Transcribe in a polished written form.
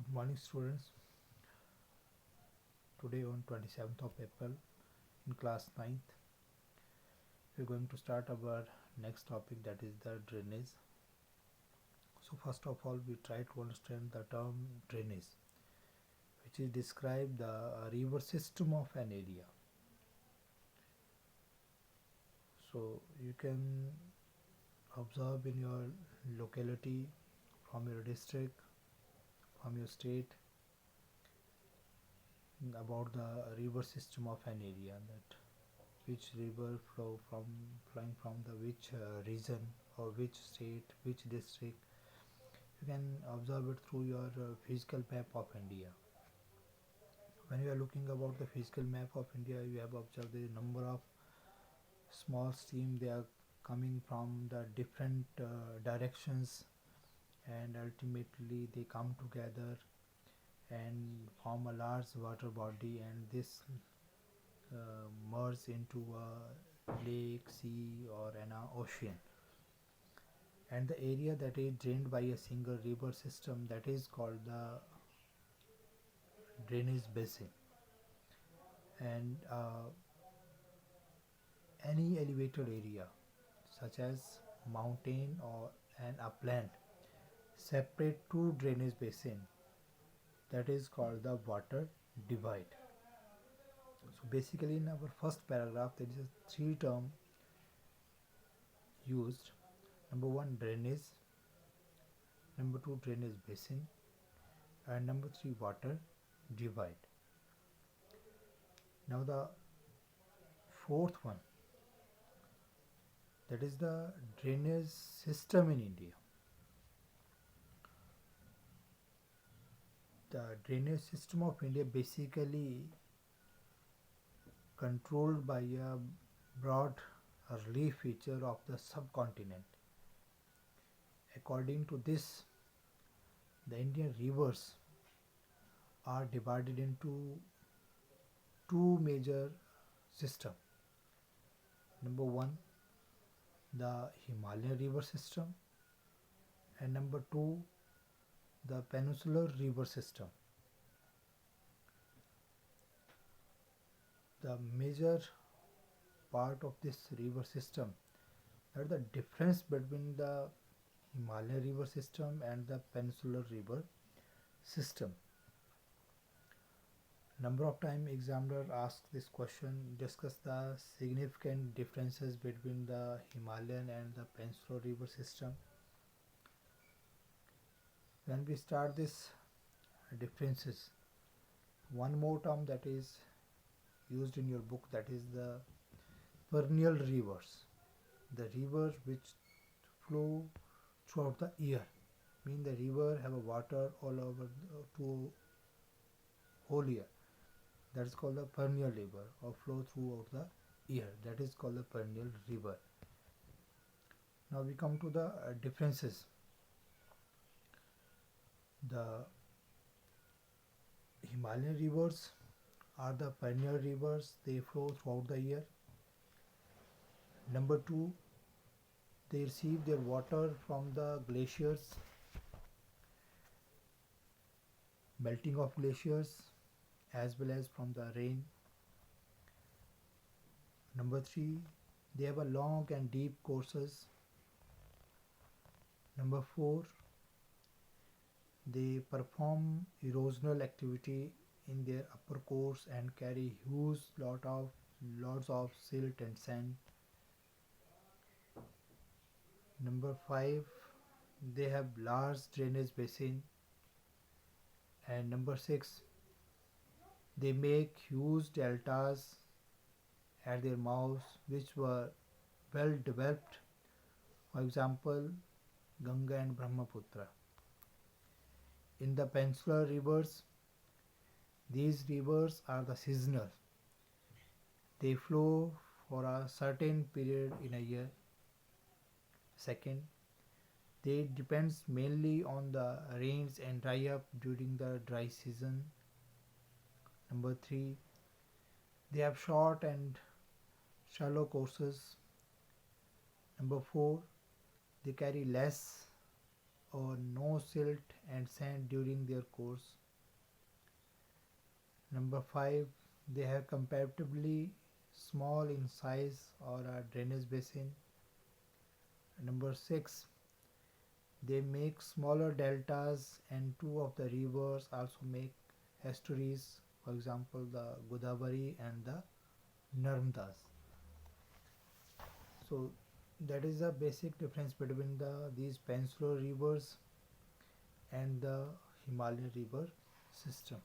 Good morning, students. Today on 27th of April in class 9th, we're going to start our next topic, that is the drainage. So first of all, we try to understand the term drainage, which is describe the river system of an area. So you can observe in your locality, from your district, from your state, about the river system of an area, that which river flowing from the which region or which state, which district. You can observe it through your physical map of India. When you are looking about the physical map of India, you have observed the number of small streams. They are coming from the different directions, and ultimately they come together and form a large water body, and this merge into a lake, sea, or an ocean. And the area that is drained by a single river system, that is called the drainage basin. And any elevated area such as mountain or an upland separate two drainage basin, that is called the water divide. So basically in our first paragraph there is a three term used. Number one, drainage. Number two, drainage basin. And number three, water divide. Now the fourth one, that is the drainage system in India. The drainage system of India basically controlled by a broad relief feature of the subcontinent. According to this, the Indian rivers are divided into two major systems. Number one, the Himalayan river system, and number two, the peninsular river system. The major part of this river system, that is the difference between the Himalayan river system and the peninsular river system. Number of time examiner asked this question, discuss the significant differences between the Himalayan and the peninsular river system. When we start this differences, one more term that is used in your book, that is the perennial rivers, the rivers which flow throughout the year. Mean the river have a water all over to whole year. That is called the perennial river, or flow throughout the year. That is called the perennial river. Now we come to the differences. The Himalayan rivers are the perennial rivers, they flow throughout the year. Number two, they receive their water from the glaciers, melting of glaciers, as well as from the rain. Number three, they have a long and deep courses. Number four, they perform erosional activity in their upper course and carry huge lots of silt and sand. Number five, they have large drainage basin. And number six, they make huge deltas at their mouths which were well developed. For example, Ganga and Brahmaputra. In the peninsular rivers, these rivers are the seasonal. They flow for a certain period in a year. Second, they depends mainly on the rains and dry up during the dry season. Number three, they have short and shallow courses. Number four, they carry less or no silt and sand during their course. Number 5, they have comparatively small in size or a drainage basin. Number 6, they make smaller deltas, and two of the rivers also make estuaries, for example the Godavari and the Narmadas. So that is the basic difference between these peninsular rivers and the Himalayan river system.